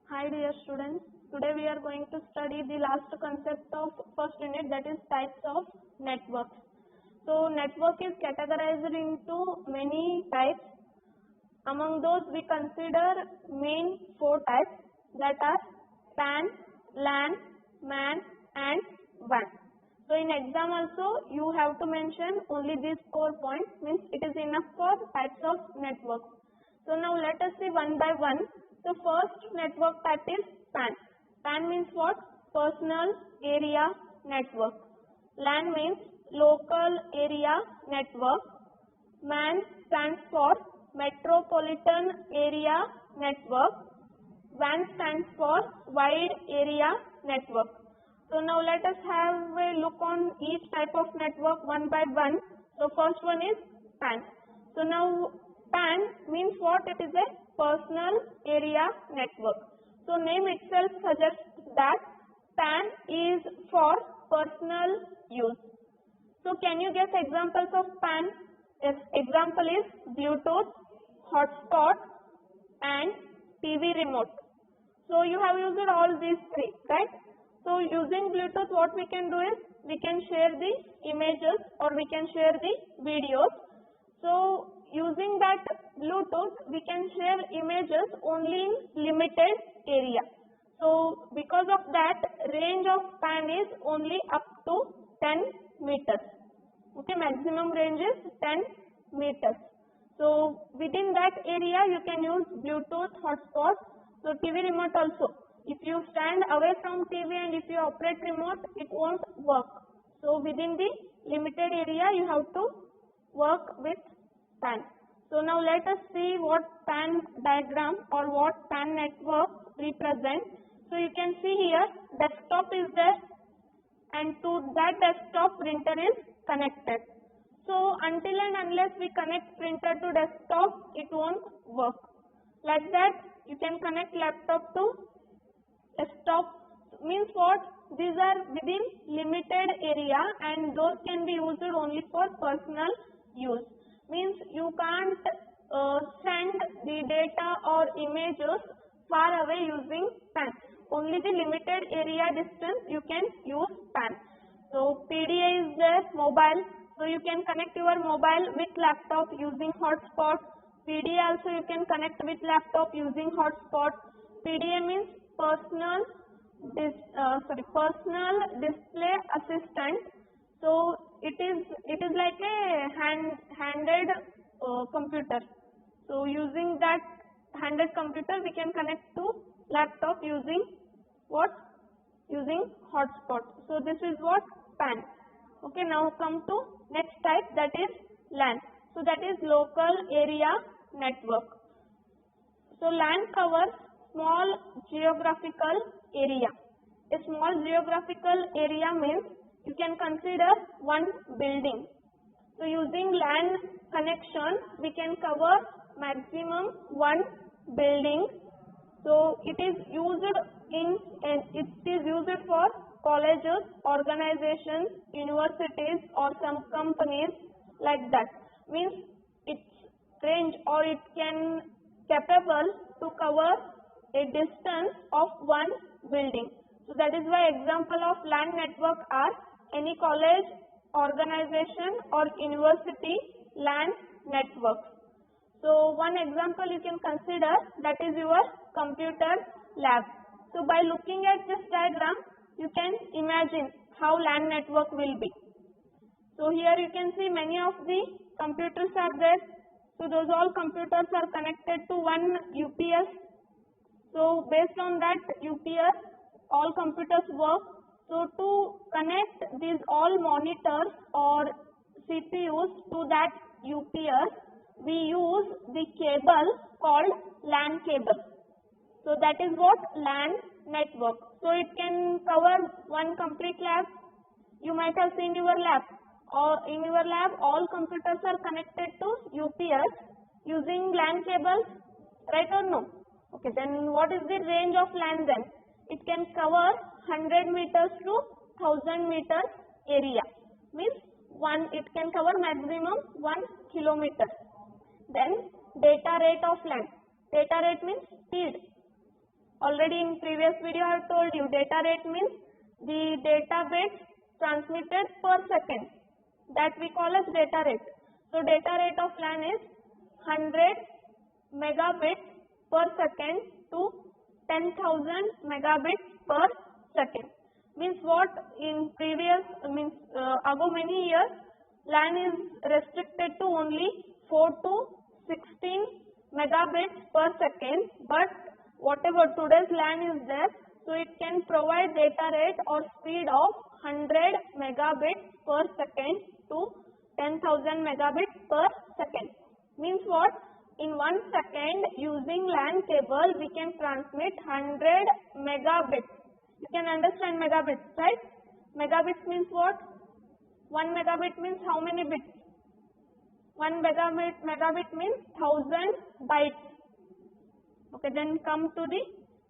Hi dear students, today we are going to study the last concept of first unit, that is types of networks. So network is categorized into many types. Among those we consider main four types, that are PAN, LAN, MAN and WAN. So in exam also you have to mention only these 4 points, means it is enough for types of networks. So now let us see one by one. The first network type is PAN. PAN means what? Personal Area Network. LAN means Local Area Network. MAN stands for Metropolitan Area Network. WAN stands for Wide Area Network. So now let us have a look on each type of network one by one. So first one is PAN. So now PAN means what? It is a personal area network. So name itself suggests that PAN is for personal use. So can you guess examples of PAN? Yes, example is Bluetooth, hotspot and TV remote. So you have used all these three, right? So using Bluetooth, what we can do is we can share the images or we can share the videos. So using that Bluetooth, we can share images only in limited area. So because of that, range of PAN is only up to 10 meters. Okay, maximum range is 10 meters. So within that area, you can use Bluetooth hotspot. So TV remote also. If you stand away from TV and if you operate remote, it won't work. So within the limited area, you have to work with PAN. So now let us see what PAN diagram or what PAN network represent. So you can see here, desktop is there and to that desktop printer is connected. So until and unless we connect printer to desktop, it won't work. Like that, you can connect laptop to desktop. Means what? These are within limited area and those can be used only for personal use. Means you can't send the data or images far away using PAN. Only the limited area distance you can use PAN. So PDA is there, mobile. So you can connect your mobile with laptop using hotspot. PDA also you can connect with laptop using hotspot. PDA means personal display assistant. So it is like a handed computer. So using that handed computer, we can connect to laptop using what? Using hotspot. So this is what? PAN. Okay, now come to next type, that is LAN. So that is local area network. So LAN covers small geographical area. A small geographical area means you can consider one building. So using LAN connection, we can cover maximum one building. So it is used for colleges, organizations, universities or some companies, like that. Means its range or it can capable to cover a distance of one building. So that is why example of LAN network are any college, organization or university LAN network. So one example you can consider, that is your computer lab. So by looking at this diagram, you can imagine how LAN network will be. So here you can see many of the computers are there. So those all computers are connected to one UPS. So based on that UPS, all computers work. So to connect these all monitors or CPUs to that UPS, we use the cable called LAN cable. So that is what? LAN network. So it can cover one complete lab. You might have seen your lab. Or in your lab, all computers are connected to UPS using LAN cables, right or no? Okay, then what is the range of LAN then? It can cover 100 meters to 1000 meters area. Means it can cover maximum 1 kilometer. Then data rate of LAN. Data rate means speed. already in previous video I have told you, data rate means the data bits transmitted per second, that we call as data rate. So data rate of LAN is 100 megabits per second to 10,000 megabits per second. Means what, in previous ago many years, LAN is restricted to only 4 to 16 megabits per second, but whatever today's LAN is there, so it can provide data rate or speed of 100 megabits per second to 10,000 megabits per second. Means what? In 1 second, using LAN cable, we can transmit 100 megabits. You can understand megabits, right? Megabits means what? 1 megabit means how many bits? 1 megabit means 1000 bytes. Okay, then come to the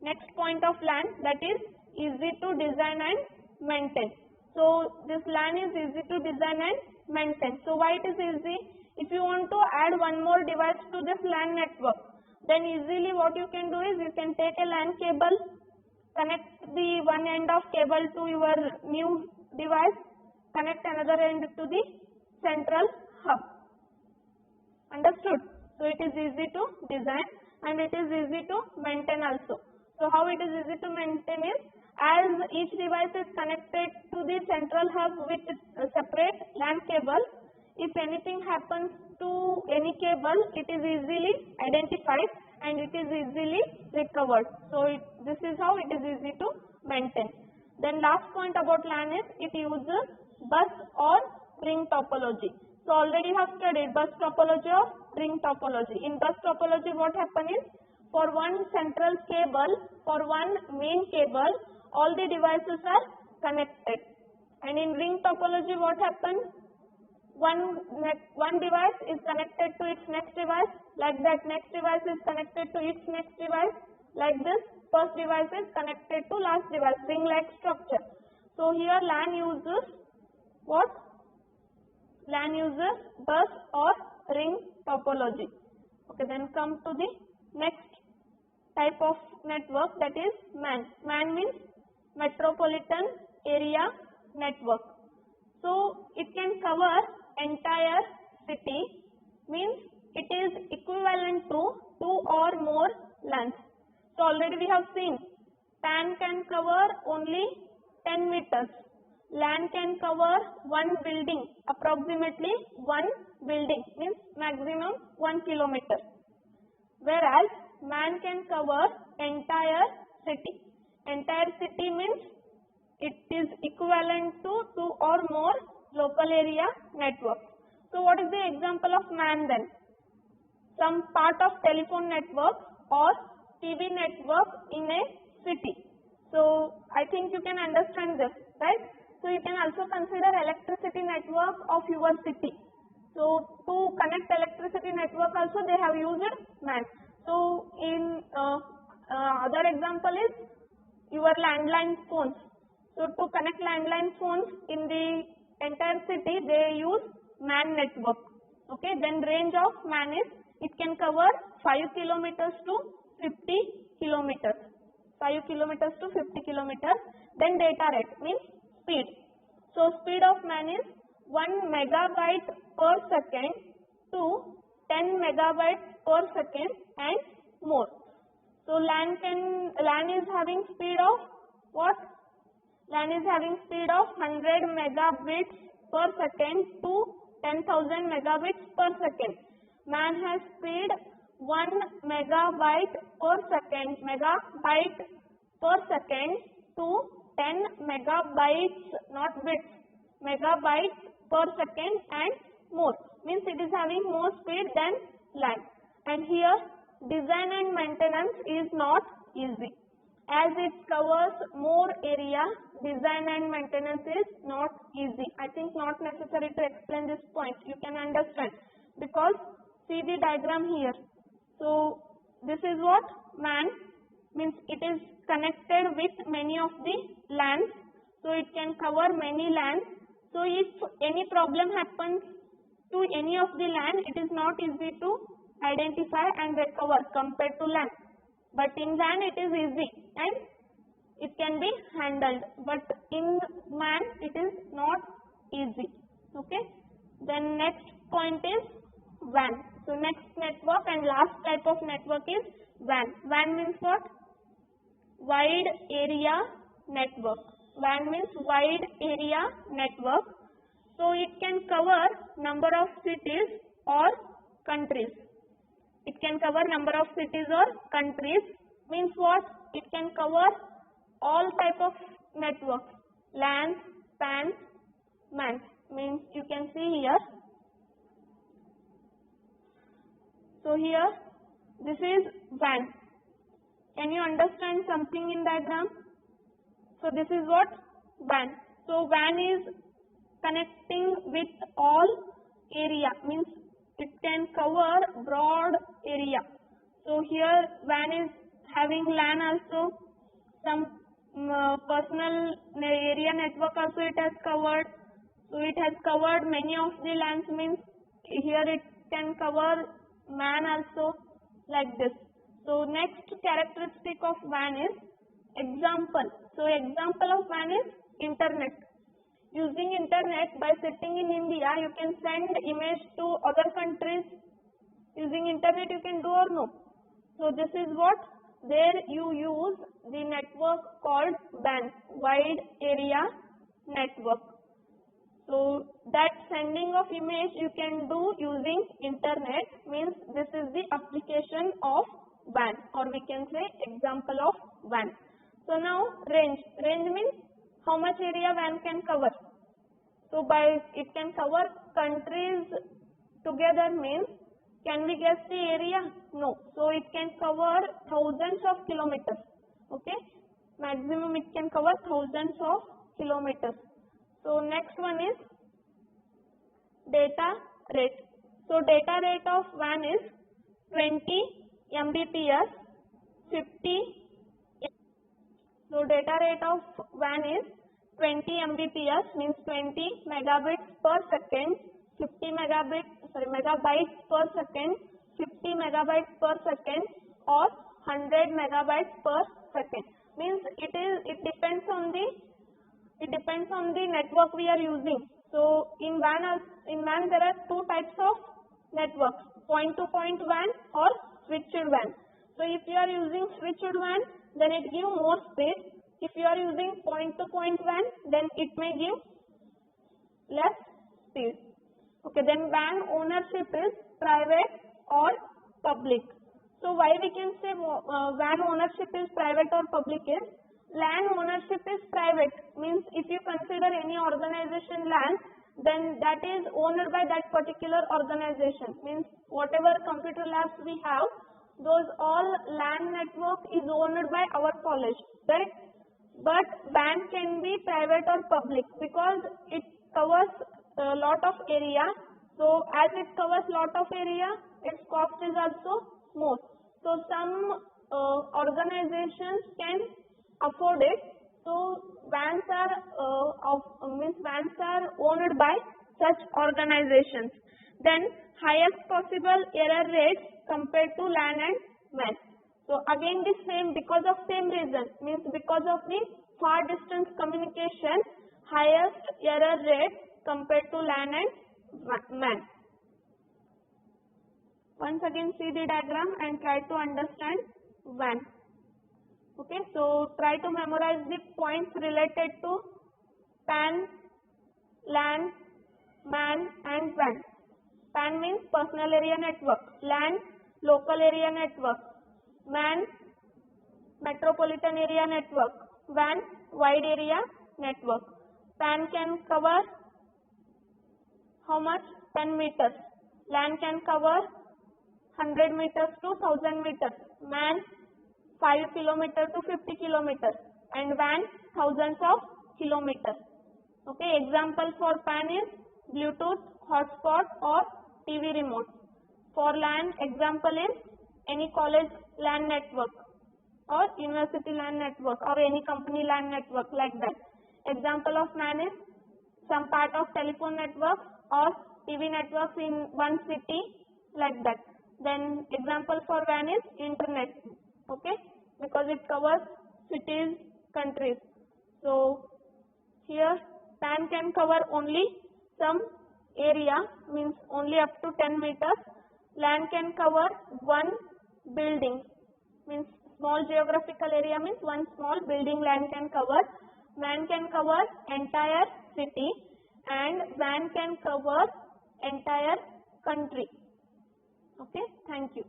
next point of LAN, that is easy to design and maintain. So this LAN is easy to design and maintain. So why it is easy? If you want to add one more device to this LAN network, then easily what you can do is you can take a LAN cable, connect the one end of cable to your new device, connect another end to the central hub. Understood? So it is easy to design and it is easy to maintain also. So how it is easy to maintain is, as each device is connected to the central hub with a separate LAN cable, if anything happens to any cable, it is easily identified and it is easily recovered. So this is how it is easy to maintain. Then last point about LAN is it uses bus or ring topology. So already have studied bus topology or ring topology. In bus topology, what happens is, for one central cable, for one main cable, all the devices are connected. And in ring topology, what happens? One device is connected to its next device, like that next device is connected to its next device, like this first device is connected to last device, ring-like structure. So here LAN uses what? LAN uses bus or ring topology. Okay, then come to the next type of network, that is MAN. MAN means Metropolitan Area Network. So it can cover entire city, means it is equivalent to 2 or more LANs. So already we have seen PAN can cover only 10 meters. LAN can cover one building, approximately one building, means maximum 1 kilometer. Whereas MAN can cover entire city. Entire city means it is equivalent to 2 or more local area networks. So what is the example of MAN then? Some part of telephone network or TV network in a city. So I think you can understand this, right? So you can also consider electricity network of your city. So to connect electricity network also they have used MAN. So in other example is your landline phones. So to connect landline phones in the entire city they use MAN network. Okay, then range of MAN is, it can cover 5 kilometers to 50 kilometers. 5 kilometers to 50 kilometers. Then data rate means speed. So speed of MAN is 1 megabyte per second to 10 megabytes per second and more. So LAN is having speed of what? LAN is having speed of 100 megabits per second to 10,000 megabits per second. MAN has speed 1 megabyte per second, to 10 megabytes, not bits, megabytes per second and more. Means it is having more speed than LAN. And here design and maintenance is not easy. As it covers more area, design and maintenance is not easy. I think not necessary to explain this point. You can understand because see the diagram here. So this is what MAN means, it is connected with many of the LANs. So it can cover many LANs. So if any problem happens to any of the LAN, it is not easy to identify and recover compared to LAN. but in WAN it is easy and it can be handled, but in MAN it is not easy. Okay, then next point is WAN. So next network and last type of network is WAN. WAN means what? Wide area network. WAN means wide area network. So it can cover number of cities or countries. It can cover number of cities or countries. Means what? It can cover all type of networks. LAN, PAN, MAN. Means you can see here. So here this is WAN. Can you understand something in diagram? So this is what? WAN. So WAN is connecting with all area, means it can cover broad area. So here WAN is having LAN also, some personal area network also it has covered. So it has covered many of the LANs, means here it can cover MAN also, like this. So next characteristic of WAN is example. So example of WAN is internet. Using internet, by sitting in India, you can send image to other countries. Using internet you can do or no? So this is what? There you use the network called WAN, wide area network. So that sending of image you can do using internet, means this is the application of WAN, or we can say example of WAN. So now range. Range means how much area WAN can cover. So by it can cover countries together, means can we guess the area? No. So it can cover thousands of kilometers. Okay, maximum it can cover thousands of kilometers. So next one is data rate. So data rate of WAN is 20 Mbps, 50. So data rate of WAN is 20 Mbps, means 20 megabits per second, 50 megabytes per second, 50 megabytes per second, or 100 megabytes per second. Means it depends on the network we are using. So in WAN there are two types of networks: point-to-point WAN or switched WAN. So if you are using switched WAN, then it gives more speed. If you are using point-to-point WAN, then it may give less speed. Okay, then WAN ownership is private or public. So why we can say WAN ownership is private or public is, LAN ownership is private, means if you consider any organization LAN, then that is owned by that particular organization. Means whatever computer labs we have, those all LAN network is owned by our college, right? But WAN can be private or public because it covers a lot of area. So as it covers lot of area, its cost is also more. So some organizations can afford it. So WANs are owned by such organizations. Then highest possible error rates compared to LAN and WAN. So again the same, because of same reason, means because of the far distance communication, highest error rate compared to LAN and WAN. Once again see the diagram and try to understand WAN. Okay, so try to memorize the points related to PAN, LAN, MAN and WAN. PAN means personal area network, LAN local area network, MAN metropolitan area network, WAN wide area network. PAN can cover how much? 10 meters. LAN can cover 100 meters to 1000 meters. MAN 5 kilometers to 50 kilometers. And WAN thousands of kilometers. Okay, example for PAN is Bluetooth, hotspot or TV remote. For LAN, example is any college LAN network or university LAN network or any company LAN network, like that. Example of MAN is some part of telephone network or TV networks in one city, like that. Then example for WAN is internet. okay, because it covers cities, countries. So here PAN can cover only some area, means only up to 10 meters. Land can cover one building, means small geographical area means one small building land can cover. Man can cover entire city, and van can cover entire country. Okay, thank you.